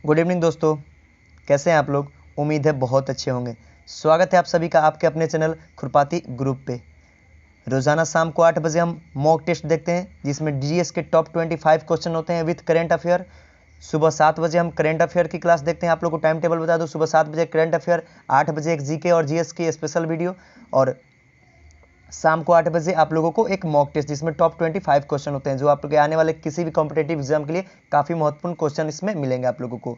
Good evening दोस्तों, कैसे हैं आप लोग। उम्मीद है बहुत अच्छे होंगे। स्वागत है आप सभी का आपके अपने चैनल खुरपाती ग्रुप पे। रोज़ाना शाम को 8 बजे हम मॉक टेस्ट देखते हैं जिसमें जीएस के टॉप 25 क्वेश्चन होते हैं विथ करेंट अफेयर। सुबह 7 बजे हम करेंट अफेयर की क्लास देखते हैं। आप लोग को टाइम टेबल बता दो, सुबह 7 बजे करेंट अफेयर, 8 बजे एक जीके और जीएस की स्पेशल वीडियो, और शाम को 8 बजे आप लोगों को एक मॉक टेस्ट जिसमें टॉप 25 क्वेश्चन होते हैं जो आप लोग के आने वाले किसी भी कॉम्पिटेटिव एग्जाम के लिए काफ़ी महत्वपूर्ण क्वेश्चन इसमें मिलेंगे आप लोगों को।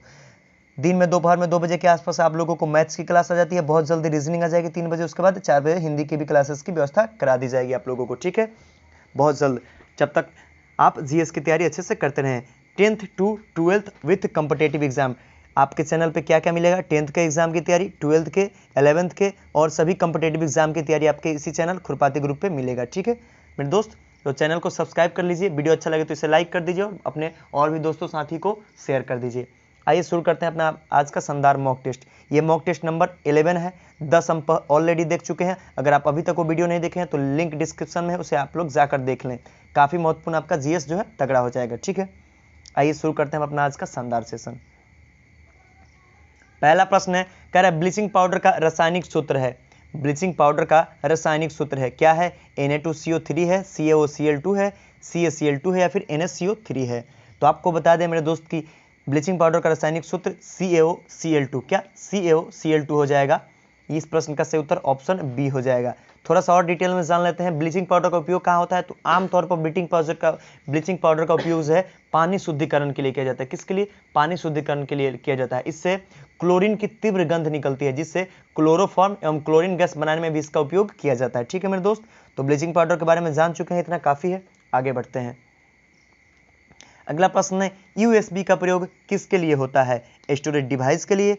दिन में दोपहर में 2 बजे के आसपास आप लोगों को मैथ्स की क्लास आ जाती है, बहुत जल्दी रीजनिंग आ जाएगी 3 बजे। उसके बाद 4 बजे हिंदी की भी क्लासेस की व्यवस्था करा दी जाएगी आप लोगों को, ठीक है, बहुत जल्द, जब तक आप जीएस की तैयारी अच्छे से करते रहें। 10th to 12th with competitive exam आपके चैनल पे क्या क्या मिलेगा। 10th के एग्जाम की तैयारी, 12th के, 11th के और सभी कॉम्पिटेटिव एग्जाम की तैयारी आपके इसी चैनल खुरपाती ग्रुप पे मिलेगा, ठीक है मेरे दोस्त। तो चैनल को सब्सक्राइब कर लीजिए, वीडियो अच्छा लगे तो इसे लाइक कर दीजिए और अपने और भी दोस्तों साथी को शेयर कर दीजिए। आइए शुरू करते हैं अपना आज का शानदार मॉक टेस्ट। ये मॉक टेस्ट नंबर 11 है। 10 हम ऑलरेडी देख चुके हैं। अगर आप अभी तक वो वीडियो नहीं देखे हैं तो लिंक डिस्क्रिप्शन में है, उसे आप लोग जाकर देख लें। काफ़ी महत्वपूर्ण आपका जीएस जो है तगड़ा हो जाएगा, ठीक है। आइए शुरू करते हैं अपना आज का शानदार सेशन। पहला प्रश्न है, कह रहा है ब्लीचिंग पाउडर का रासायनिक सूत्र है। ब्लीचिंग पाउडर का रासायनिक सूत्र है, क्या है। Na2CO3 है, CaOCl2 है, CaCl2 है या फिर NaCO3 है। तो आपको बता दें मेरे दोस्त की ब्लीचिंग पाउडर का रासायनिक सूत्र CaOCl2, क्या CaOCl2 हो जाएगा। इस प्रश्न का सही उत्तर ऑप्शन बी हो जाएगा। थोड़ा सा और डिटेल में जान लेते हैं ब्लीचिंग पाउडर का उपयोग कहाँ होता है। तो आमतौर पर ब्लीचिंग पाउडर का उपयोग जो है पानी शुद्धिकरण के लिए किया जाता है। किसके लिए, पानी शुद्धिकरण के लिए किया जाता है। इससे क्लोरीन की तीव्र गंध निकलती है जिससे क्लोरोफॉर्म एवं क्लोरीन गैस बनाने में भी इसका उपयोग किया जाता है, ठीक है मेरे दोस्त। तो ब्लीचिंग पाउडर के बारे में जान चुके हैं, इतना काफी है। आगे बढ़ते हैं। अगला प्रश्न है, यूएसबी का प्रयोग किसके लिए होता है। स्टोरेज डिवाइस के लिए,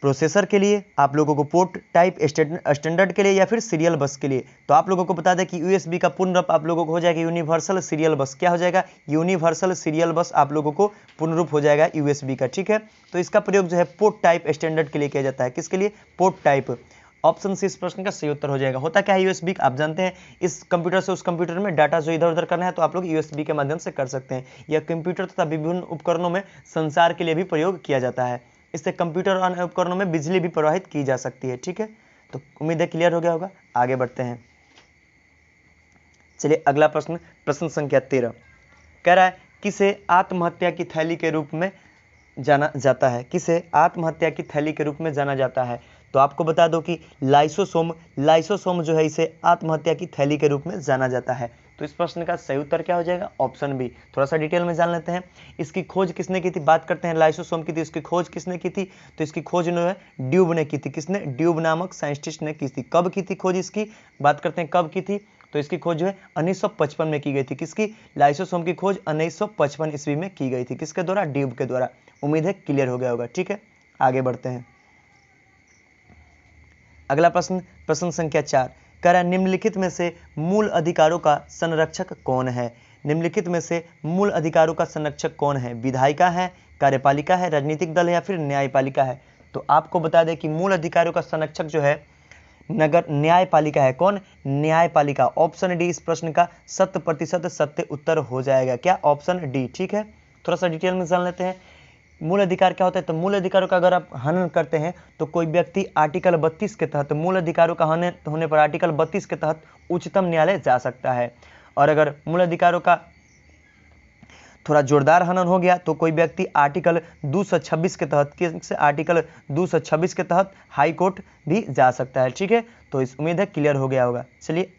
प्रोसेसर के लिए, आप लोगों को पोर्ट टाइप स्टैंडर्ड के लिए या फिर सीरियल बस के लिए। तो आप लोगों को बता दें कि यूएसबी का पूर्ण रूप आप लोगों को हो जाएगा यूनिवर्सल सीरियल बस। क्या हो जाएगा, यूनिवर्सल सीरियल बस आप लोगों को पूर्ण रूप हो जाएगा यूएसबी का, ठीक है। तो इसका प्रयोग जो है पोर्ट टाइप स्टैंडर्ड के लिए किया जाता है। किसके लिए, पोर्ट टाइप। ऑप्शन सी इस प्रश्न का सही उत्तर हो जाएगा। होता क्या है यूएसबी, आप जानते हैं इस कंप्यूटर से उस कंप्यूटर में डाटा जो इधर उधर करना है तो आप लोग यूएसबी के माध्यम से कर सकते हैं। यह कंप्यूटर तथा विभिन्न उपकरणों में संचार के लिए भी प्रयोग किया जाता है। इससे कंप्यूटर और उपकरणों में बिजली भी प्रवाहित की जा सकती है, ठीक है। तो उम्मीद है क्लियर हो गया होगा। आगे बढ़ते हैं। चलिए अगला प्रश्न, प्रश्न संख्या 13 कह रहा है, किसे आत्महत्या की थैली के रूप में जाना जाता है। किसे आत्महत्या की थैली के रूप में जाना जाता है। तो आपको बता दो कि लाइसोसोम जो है इसे आत्महत्या की थैली के रूप में जाना जाता है। तो इस प्रश्न का सही उत्तर क्या हो जाएगा, ऑप्शन बी। थोड़ा सा डिटेल में जान लेते हैं। इसकी खोज किसने की थी, बात करते हैं लाइसोसोम की थी, इसकी खोज किसने की थी। तो इसकी खोज जो है ड्यूब ने की थी। किसने, ड्यूब नामक साइंटिस्ट ने की थी। कब की थी खोज इसकी, बात करते हैं कब की थी। तो इसकी खोज जो है 1955 में की गई थी। किसकी, लाइसोसोम की खोज 1955 ईस्वी में की गई थी। किसके द्वारा, ड्यूब के द्वारा। उम्मीद है क्लियर हो गया होगा, ठीक है। आगे बढ़ते हैं। अगला प्रश्न, प्रश्न संख्या 4 कह रहा है, निम्नलिखित में से मूल अधिकारों का संरक्षक कौन है। निम्नलिखित में से मूल अधिकारों का संरक्षक कौन है। विधायिका है, कार्यपालिका है, राजनीतिक दल है या फिर न्यायपालिका है। तो आपको बता दें कि मूल अधिकारों का संरक्षक जो है नगर न्यायपालिका है। कौन, न्यायपालिका। ऑप्शन डी इस प्रश्न का 100% सत्य उत्तर हो जाएगा। क्या, ऑप्शन डी, ठीक है। थोड़ा सा डिटेल में जान लेते हैं मूल अधिकार क्या होता है। तो मूल अधिकारों का अगर आप हनन करते हैं तो कोई व्यक्ति आर्टिकल 32 के तहत, मूल अधिकारों का हनन होने पर आर्टिकल 32 के तहत उच्चतम न्यायालय जा सकता है। और अगर मूल अधिकारों का थोड़ा जोरदार हनन हो गया तो कोई व्यक्ति आर्टिकल 226 के तहत, आर्टिकल 226 के तहत हाई कोर्ट भी जा सकता है, ठीक है। तो इस उम्मीद है क्लियर हो गया होगा। चलिए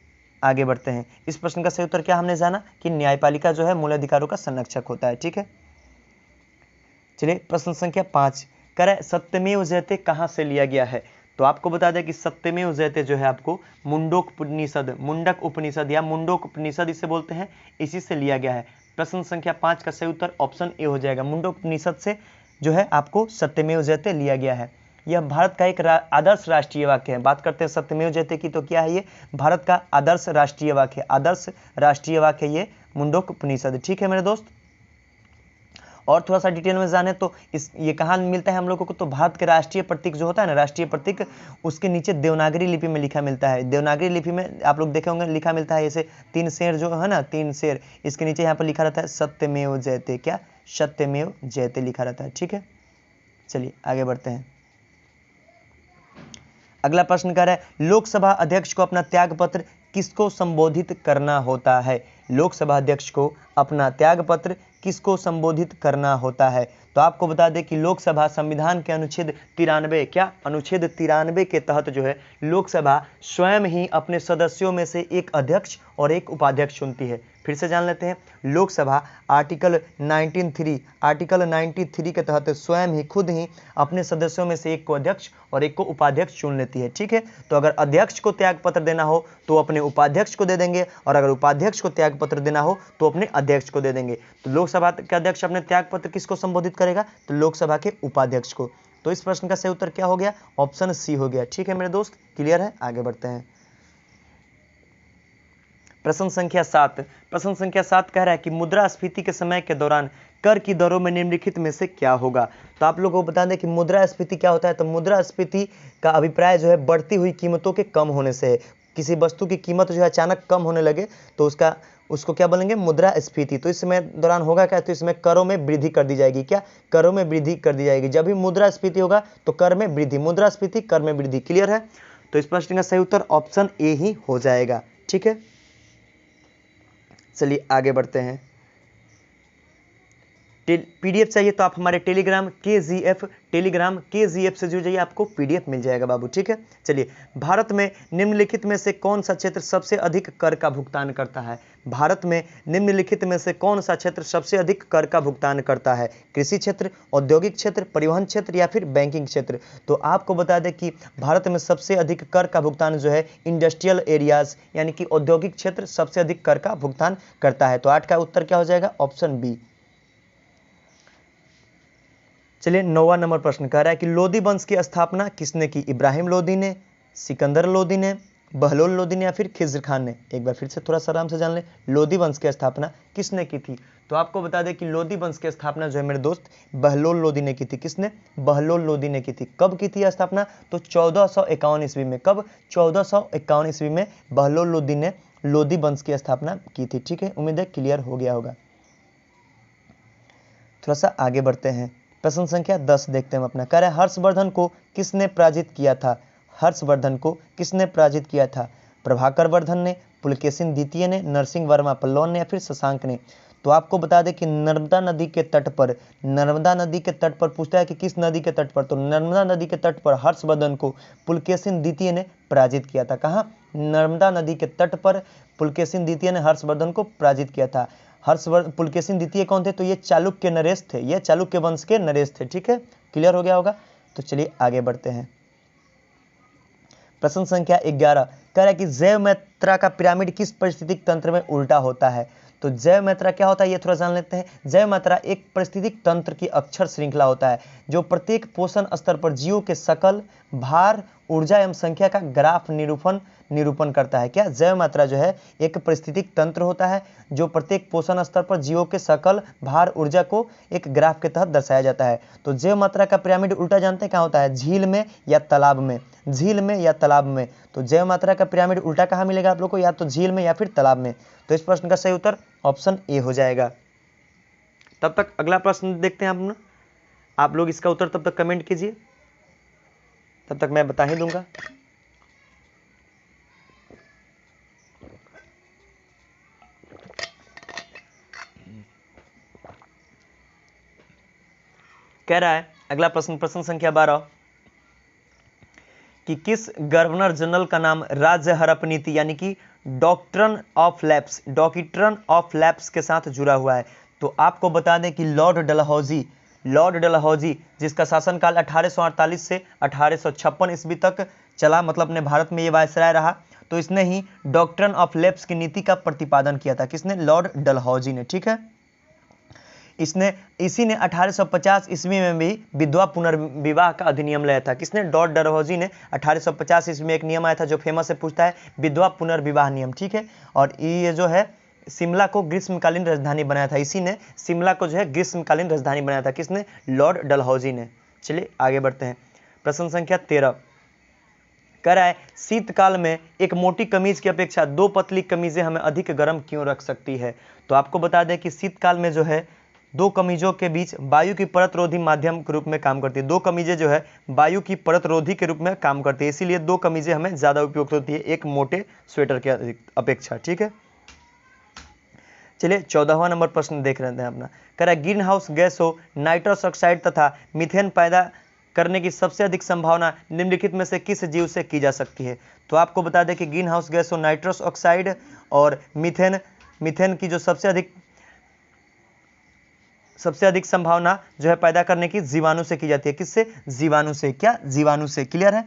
आगे बढ़ते हैं। इस प्रश्न का सही उत्तर क्या हमने जाना कि न्यायपालिका जो है मूल अधिकारों का संरक्षक होता है, ठीक है। चलिए प्रश्न संख्या 5 कह रहा है, सत्यमेव जयते कहाँ से लिया गया है। तो आपको बता दें कि सत्यमेव जयते जो है आपको मुंडक उपनिषद या मुंडोक उपनिषद इसे बोलते हैं, इसी से लिया गया है। प्रश्न संख्या 5 का सही उत्तर ऑप्शन ए हो जाएगा। मुंडोक उपनिषद से जो है आपको सत्यमेव जयते लिया गया है। यह भारत का एक आदर्श राष्ट्रीय वाक्य है। बात करते हैं सत्यमेव जयते की, तो क्या है ये, भारत का आदर्श राष्ट्रीय वाक्य, आदर्श राष्ट्रीय वाक्य ये मुंडोक उपनिषद, ठीक है मेरे दोस्त। और थोड़ा सा डिटेल में जाने तो ये कहाँ मिलता है हम लोगों को। तो भारत के राष्ट्रीय प्रतीक जो होता है ना, राष्ट्रीय प्रतीक, उसके नीचे देवनागरी लिपि में लिखा मिलता है। देवनागरी लिपि में आप लोग देखे होंगे लिखा मिलता है ऐसे 3 शेर जो है ना, 3 शेर, इसके नीचे यहाँ पर लिखा रहता है सत्यमेव जयते। क्या, सत्यमेव जयते लिखा रहता है। ठीक है, चलिए आगे बढ़ते हैं। अगला प्रश्न कह रहा है लोकसभा अध्यक्ष को अपना त्यागपत्र किसको संबोधित करना होता है। लोकसभा अध्यक्ष को अपना त्यागपत्र किसको संबोधित करना होता है। तो आपको बता दें कि लोकसभा संविधान के अनुच्छेद 93 क्या अनुच्छेद 93 के तहत जो है लोकसभा स्वयं ही अपने सदस्यों में से एक अध्यक्ष और एक उपाध्यक्ष चुनती है। फिर से जान लेते हैं, लोकसभा आर्टिकल 93 के तहत स्वयं ही खुद ही अपने सदस्यों में से एक को अध्यक्ष और एक को उपाध्यक्ष चुन लेती है। ठीक है, तो अगर अध्यक्ष को त्यागपत्र देना हो तो अपने उपाध्यक्ष को दे देंगे, और अगर उपाध्यक्ष को त्यागपत्र देना हो तो अपने अध्यक्ष को दे देंगे। तो लोकसभा के अध्यक्ष अपने त्यागपत्र किसको संबोधित करेगा, तो लोकसभा के उपाध्यक्ष को। तो इस प्रश्न का सही उत्तर क्या हो गया, ऑप्शन सी हो गया। ठीक है मेरे दोस्त, क्लियर है, आगे बढ़ते हैं। प्रश्न संख्या 7 कह रहा है कि मुद्रास्फीति के समय के दौरान कर की दरों में निम्नलिखित में से क्या होगा। तो आप लोगों को बता दें कि मुद्रास्फीति क्या होता है। तो मुद्रास्फीति का अभिप्राय जो है बढ़ती हुई कीमतों के कम होने से है। किसी वस्तु की कीमत जो है अचानक कम होने लगे तो उसको क्या बोलेंगे, मुद्रास्फीति। तो इस समय दौरान होगा क्या, तो इसमें करों में वृद्धि कर दी जाएगी। क्या, करों में वृद्धि कर दी जाएगी। जब भी मुद्रास्फीति होगा तो कर में वृद्धि, मुद्रास्फीति कर में वृद्धि। क्लियर है, तो इस प्रश्न का सही उत्तर ऑप्शन ए ही हो जाएगा। ठीक है, चलिए आगे बढ़ते हैं। पीडीएफ चाहिए तो आप हमारे टेलीग्राम KGF से जुड़ जाइए, आपको पीडीएफ मिल जाएगा बाबू। ठीक है, चलिए भारत में निम्नलिखित में से कौन सा क्षेत्र सबसे अधिक कर का भुगतान करता है। भारत में निम्नलिखित में से कौन सा क्षेत्र सबसे अधिक कर का भुगतान करता है। कृषि क्षेत्र, औद्योगिक क्षेत्र, परिवहन क्षेत्र या फिर बैंकिंग क्षेत्र। तो आपको बता दें कि भारत में सबसे अधिक कर का भुगतान जो है इंडस्ट्रियल एरियाज यानी कि औद्योगिक क्षेत्र सबसे अधिक कर का भुगतान करता है। तो 8 का उत्तर क्या हो जाएगा, ऑप्शन बी। चलिए 9वां नंबर प्रश्न कह रहा है कि लोदी वंश की स्थापना किसने की। इब्राहिम लोदी ने, सिकंदर लोदी ने, बहलोल लोदी ने या फिर खिज्र खान ने। एक बार फिर से थोड़ा सा आराम से जान ले, लोदी वंश की स्थापना किसने की थी। तो आपको बता दें कि लोदी वंश की स्थापना जो है मेरे दोस्त बहलोल लोदी ने की थी। किसने, बहलोल लोदी ने की थी। कब की थी स्थापना, तो 1451 ईस्वी में। कब, 1451 ईस्वी में बहलोल लोदी ने लोदी वंश की स्थापना की थी। ठीक है, उम्मीद है क्लियर हो गया होगा। थोड़ा सा आगे बढ़ते हैं। प्रश्न संख्या 10 देखते हैं अपना। कह रहा है हर्षवर्धन को किसने पराजित किया था। हर्षवर्धन को किसने पराजित किया था। प्रभाकर वर्धन ने, पुलकेशिन द्वितीय ने, नरसिंह वर्मा पल्लवन ने या फिर शशांक ने। तो आपको बता दें कि नर्मदा नदी के तट पर पूछता है कि किस नदी के तट पर, तो नर्मदा नदी के तट पर हर्षवर्धन को पुलकेशिन द्वितीय ने पराजित किया था। कहाँ, नर्मदा नदी के तट पर पुलकेशिन द्वितीय ने हर्षवर्धन को पराजित किया था। पुलकेशिन द्वितीय कौन थे, तो ये चालुक्य नरेश थे, ये चालुक्य वंश के नरेश थे। ठीक है, क्लियर हो गया होगा। तो चलिए आगे बढ़ते हैं। प्रश्न संख्या 11 कह रहा है कि जैव मात्रा का पिरामिड किस पारिस्थितिक तंत्र में उल्टा होता है। तो जैव मात्रा क्या होता है ये थोड़ा जान लेते हैं। जैव मात्रा एक पारिस्थितिक तंत्र की अक्षर श्रृंखला होता है जो प्रत्येक पोषण स्तर पर जीवों के सकल भार, ऊर्जा एवं संख्या का ग्राफ निरूपण करता है। क्या, जैव मात्रा जो है एक पारिस्थितिक तंत्र होता है जो प्रत्येक पोषण स्तर पर जीवों के सकल भार, ऊर्जा को एक ग्राफ के तहत दर्शाया जाता है। तो जैव मात्रा का पिरामिड उल्टा जानते हैं क्या होता है, झील में या तालाब में, झील में या तालाब में। तो जैव मात्रा का पिरामिड उल्टा कहाँ मिलेगा आप लोग को, या तो झील में या फिर तालाब में। तो इस प्रश्न का सही उत्तर ऑप्शन ए हो जाएगा। तब तक अगला प्रश्न देखते हैं हम। आप लोग इसका उत्तर तब तक कमेंट कीजिए, तब तक मैं बता ही दूंगा। कह रहा है अगला प्रश्न, प्रश्न संख्या 12 कि किस गवर्नर जनरल का नाम राज्य हड़प नीति यानी कि डॉक्ट्रिन ऑफ लैप्स के साथ जुड़ा हुआ है। तो आपको बता दें कि लॉर्ड डलहौजी जिसका शासनकाल 1848 से 1856 ईस्वी तक चला, मतलब अपने भारत में ये वायसराय रहा। तो इसने ही डॉक्ट्रिन ऑफ लैप्स की नीति का प्रतिपादन किया था। किसने, लॉर्ड डलहौजी ने। ठीक है, इसी ने 1850 ईस्वी में भी विधवा पुनर्विवाह का अधिनियम लाया था। किसने, लॉर्ड डलहौजी ने 1850 ईस्वी में एक नियम आया था जो फेमस है, पूछता है विधवा पुनर्विवाह नियम। ठीक है, और ये जो है शिमला को ग्रीष्मकालीन राजधानी बनाया था। इसी ने शिमला को जो है ग्रीष्मकालीन राजधानी बनाया था। किसने, लॉर्ड डलहौजी ने। चलिए आगे बढ़ते हैं। प्रश्न संख्या 13 कह रहा है शीतकाल में एक मोटी कमीज की अपेक्षा 2 पतली कमीजें हमें अधिक गर्म क्यों रख सकती है। तो आपको बता दें कि शीतकाल में जो है दो कमीजों के बीच वायु की परत रोधी माध्यम के रूप में काम करती है। दो कमीजें जो है वायु की परत रोधी के रूप में काम करती है, इसीलिए दो कमीजें हमें ज़्यादा उपयुक्त होती है एक मोटे स्वेटर के अपेक्षा। ठीक है, चलिए 14वां नंबर प्रश्न देख रहे हैं अपना। कह रहा है ग्रीन हाउस गैसों नाइट्रस ऑक्साइड तथा मीथेन पैदा करने की सबसे अधिक संभावना निम्नलिखित में से किस जीव से की जा सकती है। तो आपको बता दें कि ग्रीन हाउस गैसों नाइट्रस ऑक्साइड और मीथेन की जो सबसे अधिक संभावना जो है पैदा करने की जीवाणु से की जाती है। किससे? जीवाणु से। क्या? जीवाणु से। क्लियर है?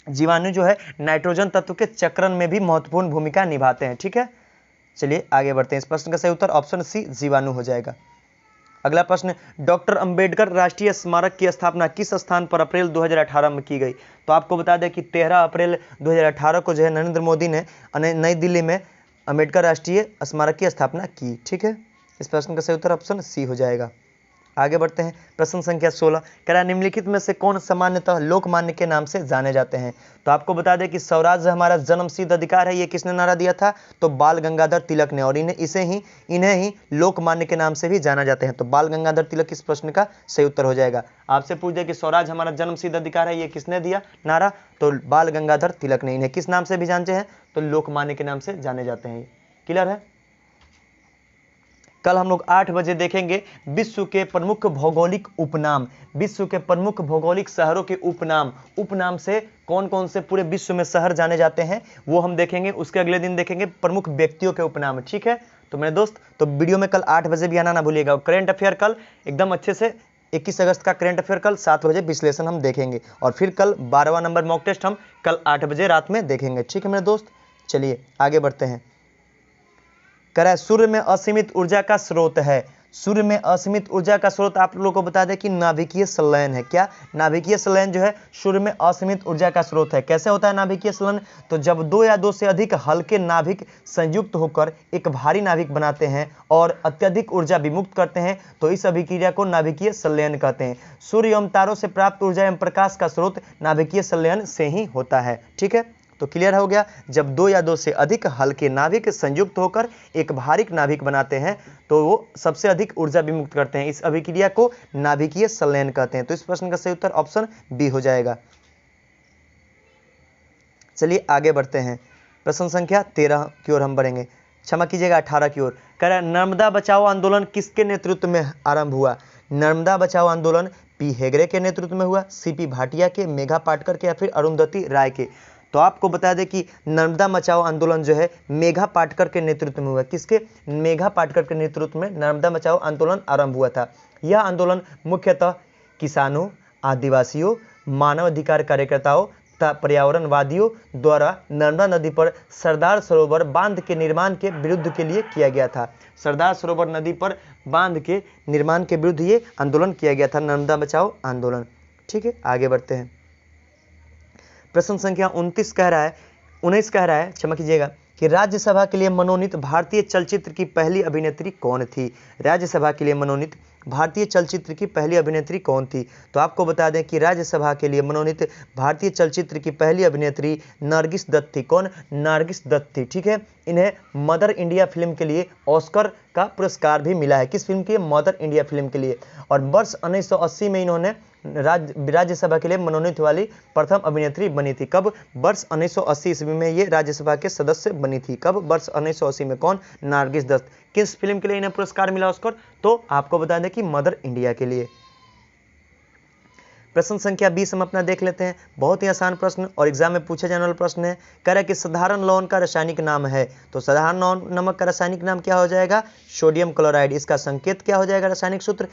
जीवाणु जो है नाइट्रोजन तत्व के चक्रण में भी महत्वपूर्ण भूमिका निभाते हैं। ठीक है, चलिए आगे बढ़ते हैं। इस प्रश्न का सही उत्तर ऑप्शन सी जीवाणु हो जाएगा। अगला प्रश्न, डॉक्टर अंबेडकर राष्ट्रीय स्मारक की स्थापना किस स्थान पर अप्रैल 2018 में की गई। तो आपको बता दें कि 13 अप्रैल 2018 को जो है नरेंद्र मोदी ने नई दिल्ली में अंबेडकर राष्ट्रीय स्मारक की स्थापना की। ठीक है, इस प्रश्न का सही उत्तर ऑप्शन सी हो जाएगा। आगे बढ़ते हैं। प्रश्न संख्या 16, कह रहा है निम्नलिखित में से कौन सामान्यतः लोकमान्य के नाम से जाने जाते हैं। तो आपको बता दें कि स्वराज्य हमारा जन्मसिद्ध अधिकार है, ये किसने नारा दिया था? तो बाल गंगाधर तिलक ने, और इन्हें ही लोकमान्य के नाम से भी जाना जाते हैं। तो बाल गंगाधर तिलक इस प्रश्न का सही उत्तर हो जाएगा। आपसे पूछ दे कि स्वराज हमारा जन्मसिद्ध अधिकार है, ये किसने दिया नारा? तो बाल गंगाधर तिलक ने। इन्हें किस नाम से भी जानते हैं? तो लोकमान्य के नाम से जाने जाते हैं। क्लियर है? कल हम लोग 8 बजे देखेंगे विश्व के प्रमुख भौगोलिक उपनाम, विश्व के प्रमुख भौगोलिक शहरों के उपनाम से कौन कौन से पूरे विश्व में शहर जाने जाते हैं वो हम देखेंगे। उसके अगले दिन देखेंगे प्रमुख व्यक्तियों के उपनाम। ठीक है, तो मेरे दोस्त तो वीडियो में कल 8 बजे भी आना ना भूलिएगा। करेंट अफेयर कल एकदम अच्छे से 21 अगस्त का करेंट अफेयर कल 7 बजे विश्लेषण हम देखेंगे, और फिर कल 12वां नंबर मॉक टेस्ट हम कल 8 बजे रात में देखेंगे। ठीक है मेरे दोस्त, चलिए आगे बढ़ते हैं। कह रहा है सूर्य में असीमित ऊर्जा का स्रोत है। सूर्य में असीमित ऊर्जा का स्रोत आप लोगों को बता दें कि नाभिकीय संलयन है। क्या? नाभिकीय संलयन जो है सूर्य में असीमित ऊर्जा का स्रोत है। कैसे होता है नाभिकीय संलयन? तो जब 2 या 2 से अधिक हल्के नाभिक संयुक्त होकर एक भारी नाभिक बनाते हैं और अत्यधिक ऊर्जा विमुक्त करते हैं तो इस अभिक्रिया को नाभिकीय संलयन कहते हैं। सूर्य एवं तारों से प्राप्त ऊर्जा एवं प्रकाश का स्रोत नाभिकीय संलयन से ही होता है। ठीक है, तो क्लियर हो गया। जब 2 या 2 से अधिक हल्के नाभिक संयुक्त होकर एक भारी नाभिक बनाते हैं तो वो सबसे अधिक ऊर्जा विमुक्त करते हैं। इस अभिक्रिया को नाभिकीय संलयन कहते हैं। तो इस प्रश्न का सही उत्तर ऑप्शन बी हो जाएगा। चलिए आगे बढ़ते हैं। प्रश्न संख्या 13 की ओर हम बढ़ेंगे, क्षमा कीजिएगा 18 की ओर। कह रहा है नर्मदा बचाओ आंदोलन किसके नेतृत्व में आरंभ हुआ। नर्मदा बचाओ आंदोलन पी हेगड़े के नेतृत्व में हुआ, सीपी भाटिया के, मेघा पाटकर के, या फिर अरुंधति राय के। तो आपको बता दें कि नर्मदा बचाओ आंदोलन जो है मेघा पाटकर के नेतृत्व में हुआ। किसके? मेघा पाटकर के नेतृत्व में नर्मदा बचाओ आंदोलन आरंभ हुआ था। यह आंदोलन मुख्यतः किसानों, आदिवासियों, मानवाधिकार कार्यकर्ताओं तथा पर्यावरणवादियों द्वारा नर्मदा नदी पर सरदार सरोवर बांध के निर्माण के विरुद्ध के लिए किया गया था। सरदार सरोवर नदी पर बांध के निर्माण के विरुद्ध ये आंदोलन किया गया था, नर्मदा बचाओ आंदोलन। ठीक है, आगे बढ़ते हैं। प्रश्न संख्या 19 कह रहा है क्षमा कीजिएगा कि राज्यसभा के लिए मनोनीत भारतीय चलचित्र की पहली अभिनेत्री कौन थी। राज्यसभा के लिए मनोनीत भारतीय चलचित्र की पहली अभिनेत्री कौन थी। तो आपको बता दें कि राज्यसभा के लिए मनोनीत भारतीय चलचित्र की पहली अभिनेत्री नरगिस दत्त थी। कौन? नरगिस दत्त थी। ठीक है, इन्हें मदर इंडिया फिल्म के लिए ऑस्कर का पुरस्कार भी मिला है। किस फिल्म के? मदर इंडिया फिल्म के लिए। और वर्ष 1980 में इन्होंने राज्यसभा के लिए मनोनीत वाली प्रथम अभिनेत्री बनी थी। कब? वर्ष 1980 ईस्वी में ये राज्यसभा के सदस्य बनी थी। कब? वर्ष 1980 में। कौन? नरगिस दत्त। किस फिल्म के लिए इन्हें पुरस्कार मिला ऑस्कर? तो आपको बता दें कि मदर इंडिया के लिए। प्रश्न संख्या 20 हम अपना देख लेते हैं। बहुत ही आसान प्रश्न और एग्जाम में पूछे जाने वाला प्रश्न है। कह रहा है कि साधारण लवण का रासायनिक नाम है। तो साधारण नमक का रासायनिक नाम क्या हो जाएगा? Sodium chloride. इसका संकेत क्या हो जाएगा? रासायनिक सूत्र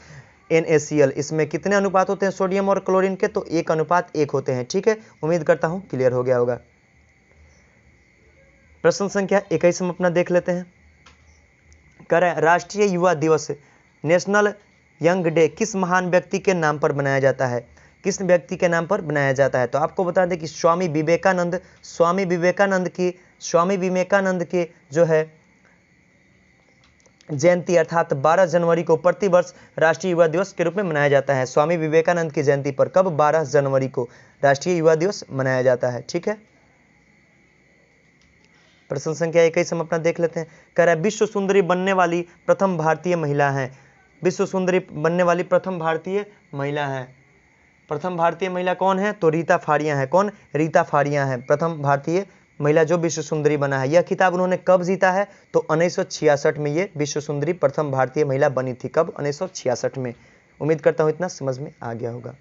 NaCl। इसमें कितने अनुपात होते हैं सोडियम और क्लोरीन के? तो 1:1 होते हैं। ठीक है, उम्मीद करता हूं क्लियर हो गया होगा। प्रश्न संख्या 21 हम अपना देख लेते हैं। कह रहा है राष्ट्रीय युवा दिवस नेशनल यंग डे किस महान व्यक्ति के नाम पर बनाया जाता है। किस व्यक्ति के नाम पर बनाया जाता है? तो आपको बता दें कि स्वामी विवेकानंद की जो है जयंती अर्थात 12 जनवरी को प्रतिवर्ष राष्ट्रीय युवा दिवस के रूप में मनाया जाता है। स्वामी विवेकानंद की जयंती पर कब? 12 जनवरी को राष्ट्रीय युवा दिवस मनाया जाता है। ठीक है, प्रश्न संख्या 21 हम अपना देख लेते हैं। कह रहा है विश्व सुंदरी बनने वाली प्रथम भारतीय महिला हैं। विश्व सुंदरी बनने वाली प्रथम भारतीय महिला है। प्रथम भारतीय महिला कौन है? तो रीता फाड़िया है। कौन? रीता फाड़िया है प्रथम भारतीय महिला जो विश्व सुंदरी बना है। यह खिताब उन्होंने कब जीता है? तो 1966 में ये विश्व सुंदरी प्रथम भारतीय महिला बनी थी। कब? 1966 में। उम्मीद करता हूं इतना समझ में आ गया होगा।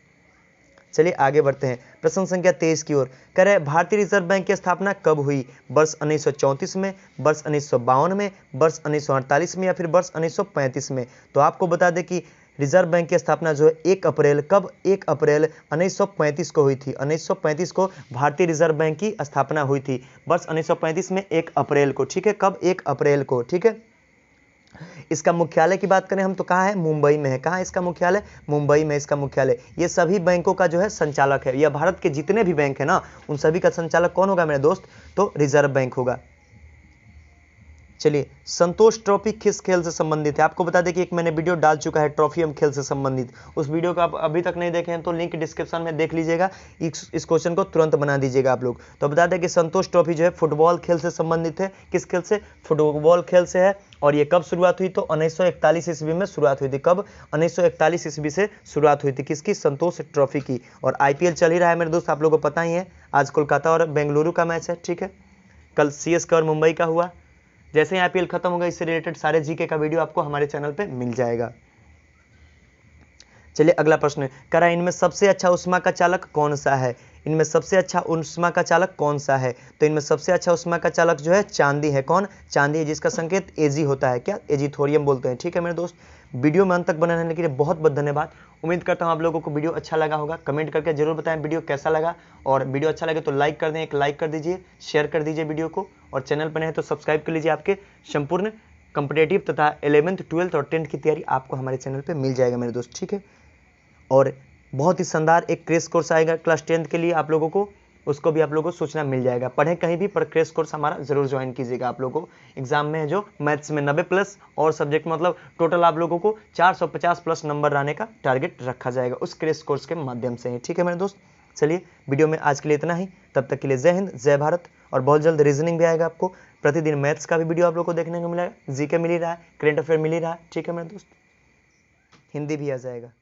चलिए आगे बढ़ते हैं प्रश्न संख्या 23 की ओर। कह रहे भारतीय रिजर्व बैंक की स्थापना कब हुई? वर्ष 1934 में, वर्ष 1952 में, वर्ष 1948 में या फिर वर्ष 1935 में। तो आपको बता दें कि रिजर्व बैंक की स्थापना जो है 1 अप्रैल, कब? 1 अप्रैल 1935 को हुई थी। 1935 को भारतीय रिजर्व बैंक की स्थापना हुई थी, वर्ष 1935 में 1 अप्रैल को। ठीक है, कब? 1 अप्रैल को। ठीक है, इसका मुख्यालय की बात करें हम तो कहाँ है? मुंबई में है। कहाँ है इसका मुख्यालय? मुंबई में इसका मुख्यालय। ये सभी बैंकों का जो है संचालक है। यह भारत के जितने भी बैंक है ना, उन सभी का संचालक कौन होगा मेरे दोस्त? तो रिजर्व बैंक होगा। चलिए, संतोष ट्रॉफी किस खेल से संबंधित है? आपको बता दें कि एक मैंने वीडियो डाल चुका है ट्रॉफी एवं खेल से संबंधित। उस वीडियो को आप अभी तक नहीं देखे हैं तो लिंक डिस्क्रिप्शन में देख लीजिएगा। इस क्वेश्चन को तुरंत बना दीजिएगा आप लोग। तो बता दें कि संतोष ट्रॉफी जो है फुटबॉल खेल से संबंधित है। किस खेल से? फुटबॉल खेल से है। और ये कब शुरुआत हुई? तो 1941 ईस्वी में शुरुआत हुई थी। कब? 1941 ईस्वी से शुरुआत हुई थी। किसकी? संतोष ट्रॉफी की। और IPL चल ही रहा है मेरे दोस्त, आप लोगों को पता ही है। आज कोलकाता और बेंगलुरु का मैच है। ठीक है, कल CSK और मुंबई का हुआ। जैसे ही IPL खत्म होगा, इससे रिलेटेड सारे जीके का वीडियो आपको हमारे चैनल पे मिल जाएगा। चलिए अगला प्रश्न, कह रहा है इनमें सबसे अच्छा उष्मा का चालक कौन सा है? इनमें सबसे अच्छा उष्मा का चालक कौन सा है? तो इनमें सबसे अच्छा उष्मा का चालक जो है चांदी है। कौन? चांदी है, जिसका संकेत Ag होता है। क्या? Ag थोरियम बोलते हैं। ठीक है मेरे दोस्त, वीडियो में अंत तक बने रहने के लिए बहुत बहुत धन्यवाद। उम्मीद करता हूँ आप लोगों को वीडियो अच्छा लगा होगा। कमेंट करके जरूर बताएं वीडियो कैसा लगा, और वीडियो अच्छा लगे तो लाइक कर दें, एक लाइक कर दीजिए, शेयर कर दीजिए वीडियो को, और चैनल पर नए तो सब्सक्राइब कर लीजिए। आपके संपूर्ण कॉम्पिटेटिव तथा 11th 12th और 10th की तैयारी आपको हमारे चैनल पर मिल जाएगा मेरे दोस्त। ठीक है, और बहुत ही शानदार एक क्रैश कोर्स आएगा क्लास 10th के लिए आप लोगों को, उसको भी आप लोगों को सूचना मिल जाएगा। पढ़ें कहीं भी, पर क्रैश कोर्स हमारा जरूर ज्वाइन कीजिएगा। आप लोगों को एग्जाम में जो मैथ्स में 90+ और सब्जेक्ट मतलब टोटल आप लोगों को 450+ नंबर लाने का टारगेट रखा जाएगा उस क्रैश कोर्स के माध्यम से ही। ठीक है मेरे दोस्त, चलिए वीडियो में आज के लिए इतना ही। तब तक के लिए जय हिंद, जय भारत। और बहुत जल्द रीजनिंग भी आएगा आपको। प्रतिदिन मैथ्स का भी वीडियो आप लोग को देखने को मिलेगा। जीके मिल ही रहा है, करेंट अफेयर मिल ही रहा है। ठीक है मेरे दोस्त, हिंदी भी आ जाएगा।